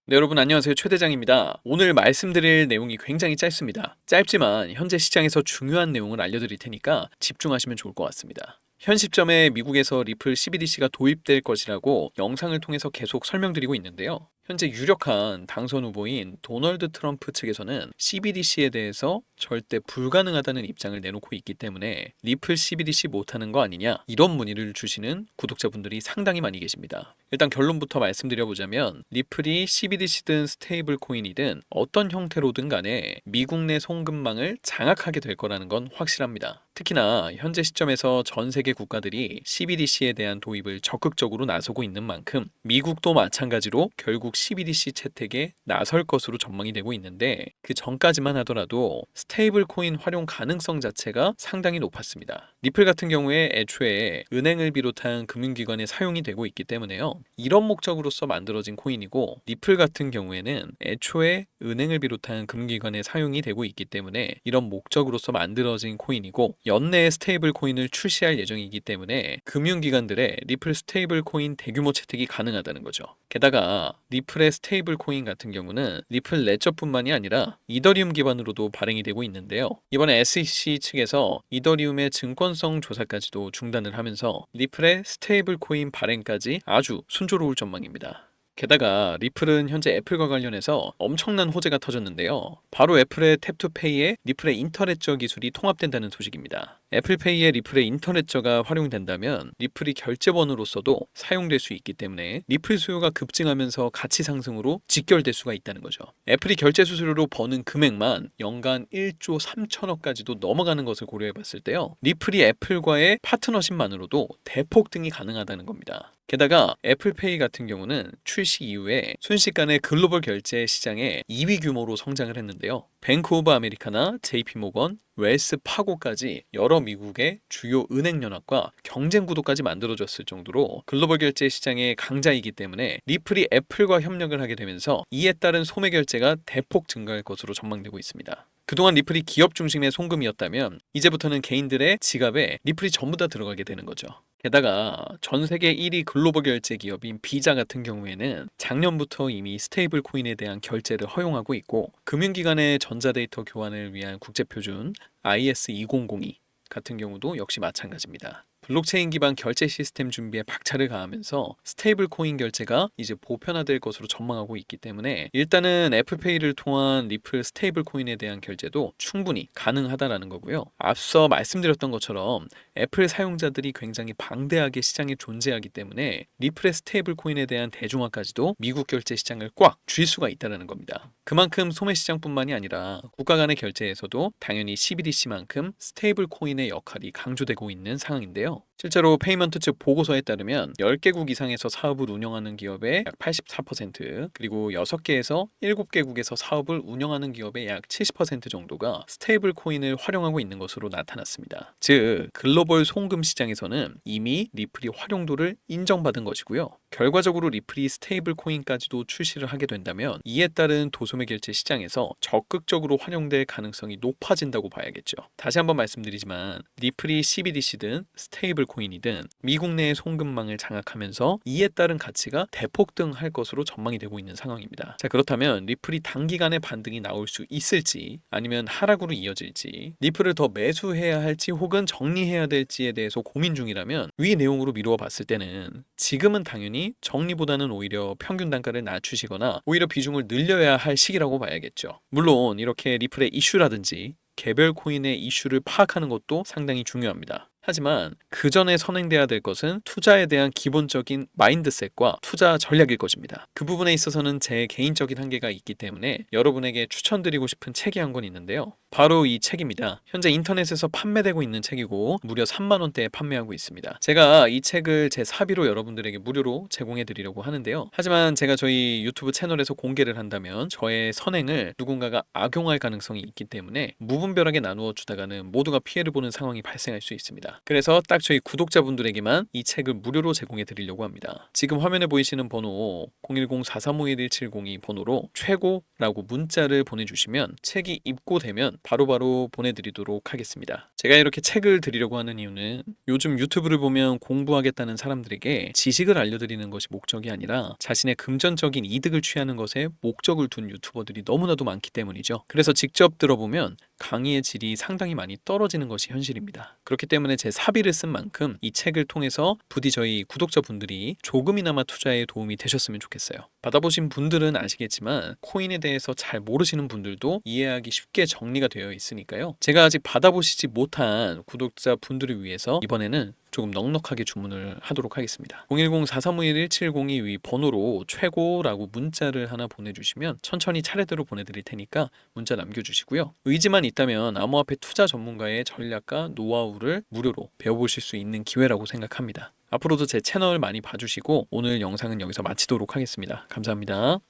네, 여러분 안녕하세요. 최 대장입니다. 오늘 말씀드릴 내용이 굉장히 짧습니다. 짧지만 현재 시장에서 중요한 내용을 알려드릴 테니까 집중하시면 좋을 것 같습니다. 현 시점에 미국에서 리플 CBDC가 도입될 것이라고 영상을 통해서 계속 설명드리고 있는데요. 현재 유력한 당선 후보인 도널드 트럼프 측에서는 CBDC에 대해서 절대 불가능하다는 입장을 내놓고 있기 때문에 리플 CBDC 못하는 거 아니냐, 이런 문의를 주시는 구독자분들이 상당히 많이 계십니다. 일단 결론부터 말씀드려보자면 리플이 CBDC든 스테이블 코인이든 어떤 형태로든 간에 미국 내 송금망을 장악하게 될 거라는 건 확실합니다. 특히나 현재 시점에서 전 세계 국가들이 CBDC에 대한 도입을 적극적으로 나서고 있는 만큼 미국도 마찬가지로 결국 CBDC 채택에 나설 것으로 전망이 되고 있는데, 그 전까지만 하더라도 스테이블 코인 활용 가능성 자체가 상당히 높았습니다. 리플 같은 경우에 애초에 은행을 비롯한 금융기관에 사용이 되고 있기 때문에요. 이런 목적으로서 만들어진 코인이고, 리플 같은 경우에는 애초에 은행을 비롯한 금융기관에 사용이 되고 있기 때문에 이런 목적으로서 만들어진 코인이고, 연내에 스테이블 코인을 출시할 예정이기 때문에 금융기관들의 리플 스테이블 코인 대규모 채택이 가능하다는 거죠. 게다가 리플의 스테이블 코인 같은 경우는 리플 레저뿐만이 아니라 이더리움 기반으로도 발행이 되고 있는데요. 이번에 SEC 측에서 이더리움의 증권성 조사까지도 중단을 하면서 리플의 스테이블 코인 발행까지 아주 순조로울 전망입니다. 게다가 리플은 현재 애플과 관련해서 엄청난 호재가 터졌는데요. 바로 애플의 탭투페이에 리플의 인터넷저 기술이 통합된다는 소식입니다. 애플페이에 리플의 인터넷저가 활용된다면 리플이 결제번호로서도 사용될 수 있기 때문에 리플 수요가 급증하면서 가치 상승으로 직결될 수가 있다는 거죠. 애플이 결제 수수료로 버는 금액만 연간 1조 3천억까지도 넘어가는 것을 고려해 봤을 때요. 리플이 애플과의 파트너십만으로도 대폭등이 가능하다는 겁니다. 게다가 애플페이 같은 경우는 출시 이후에 순식간에 글로벌 결제 시장의 2위 규모로 성장을 했는데요. 뱅크 오브 아메리카나 JP모건, 웰스 파고까지 여러 미국의 주요 은행 연합과 경쟁 구도까지 만들어졌을 정도로 글로벌 결제 시장의 강자이기 때문에 리플이 애플과 협력을 하게 되면서 이에 따른 소매 결제가 대폭 증가할 것으로 전망되고 있습니다. 그동안 리플이 기업 중심의 송금이었다면 이제부터는 개인들의 지갑에 리플이 전부 다 들어가게 되는 거죠. 게다가 전 세계 1위 글로벌 결제 기업인 비자 같은 경우에는 작년부터 이미 스테이블 코인에 대한 결제를 허용하고 있고, 금융기관의 전자데이터 교환을 위한 국제표준 IS2002 같은 경우도 역시 마찬가지입니다. 블록체인 기반 결제 시스템 준비에 박차를 가하면서 스테이블 코인 결제가 이제 보편화될 것으로 전망하고 있기 때문에 일단은 애플페이를 통한 리플 스테이블 코인에 대한 결제도 충분히 가능하다라는 거고요. 앞서 말씀드렸던 것처럼 애플 사용자들이 굉장히 방대하게 시장에 존재하기 때문에 리플의 스테이블 코인에 대한 대중화까지도 미국 결제 시장을 꽉 쥘 수가 있다는 겁니다. 그만큼 소매 시장뿐만이 아니라 국가 간의 결제에서도 당연히 CBDC만큼 스테이블 코인의 역할이 강조되고 있는 상황인데요. 실제로 페이먼트 측 보고서에 따르면 10개국 이상에서 사업을 운영하는 기업의 약 84%, 그리고 6개에서 7개국에서 사업을 운영하는 기업의 약 70% 정도가 스테이블 코인을 활용하고 있는 것으로 나타났습니다. 즉, 글로벌 송금 시장에서는 이미 리플이 활용도를 인정받은 것이고요. 결과적으로 리플이 스테이블 코인까지도 출시를 하게 된다면 이에 따른 도소매 결제 시장에서 적극적으로 활용될 가능성이 높아진다고 봐야겠죠. 다시 한번 말씀드리지만 리플이 CBDC든 스테이블 코인이든 미국 내의 송금망을 장악하면서 이에 따른 가치가 대폭등할 것으로 전망이 되고 있는 상황입니다. 자, 그렇다면 리플이 단기간에 반등이 나올 수 있을지 아니면 하락으로 이어질지, 리플을 더 매수해야 할지 혹은 정리해야 될지에 대해서 고민 중이라면 위 내용으로 미루어 봤을 때는 지금은 당연히 정리보다는 오히려 평균 단가를 낮추시거나 오히려 비중을 늘려야 할 시기라고 봐야겠죠. 물론 이렇게 리플의 이슈라든지 개별 코인의 이슈를 파악하는 것도 상당히 중요합니다. 하지만 그 전에 선행돼야 될 것은 투자에 대한 기본적인 마인드셋과 투자 전략일 것입니다. 그 부분에 있어서는 제 개인적인 한계가 있기 때문에 여러분에게 추천드리고 싶은 책이 한 권 있는데요. 바로 이 책입니다. 현재 인터넷에서 판매되고 있는 책이고 무려 3만 원대에 판매하고 있습니다. 제가 이 책을 제 사비로 여러분들에게 무료로 제공해 드리려고 하는데요. 하지만 제가 저희 유튜브 채널에서 공개를 한다면 저의 선행을 누군가가 악용할 가능성이 있기 때문에 무분별하게 나누어 주다가는 모두가 피해를 보는 상황이 발생할 수 있습니다. 그래서 딱 저희 구독자분들에게만 이 책을 무료로 제공해 드리려고 합니다. 지금 화면에 보이시는 번호 010-4351-1702 번호로 최고라고 문자를 보내주시면 책이 입고되면 바로바로 보내드리도록 하겠습니다. 제가 이렇게 책을 드리려고 하는 이유는 요즘 유튜브를 보면 공부하겠다는 사람들에게 지식을 알려드리는 것이 목적이 아니라 자신의 금전적인 이득을 취하는 것에 목적을 둔 유튜버들이 너무나도 많기 때문이죠. 그래서 직접 들어보면 강의의 질이 상당히 많이 떨어지는 것이 현실입니다. 그렇기 때문에 제 사비를 쓴 만큼 이 책을 통해서 부디 저희 구독자분들이 조금이나마 투자에 도움이 되셨으면 좋겠어요. 받아보신 분들은 아시겠지만 코인에 대해서 잘 모르시는 분들도 이해하기 쉽게 정리가 되어 있으니까요. 제가 아직 받아보시지 못한 구독자분들을 위해서 이번에는 조금 넉넉하게 주문을 하도록 하겠습니다. 010-4351-1702 위 번호로 최고라고 문자를 하나 보내주시면 천천히 차례대로 보내드릴 테니까 문자 남겨주시고요. 의지만 있다면 암호화폐 투자 전문가의 전략과 노하우를 무료로 배워보실 수 있는 기회라고 생각합니다. 앞으로도 제 채널 많이 봐주시고 오늘 영상은 여기서 마치도록 하겠습니다. 감사합니다.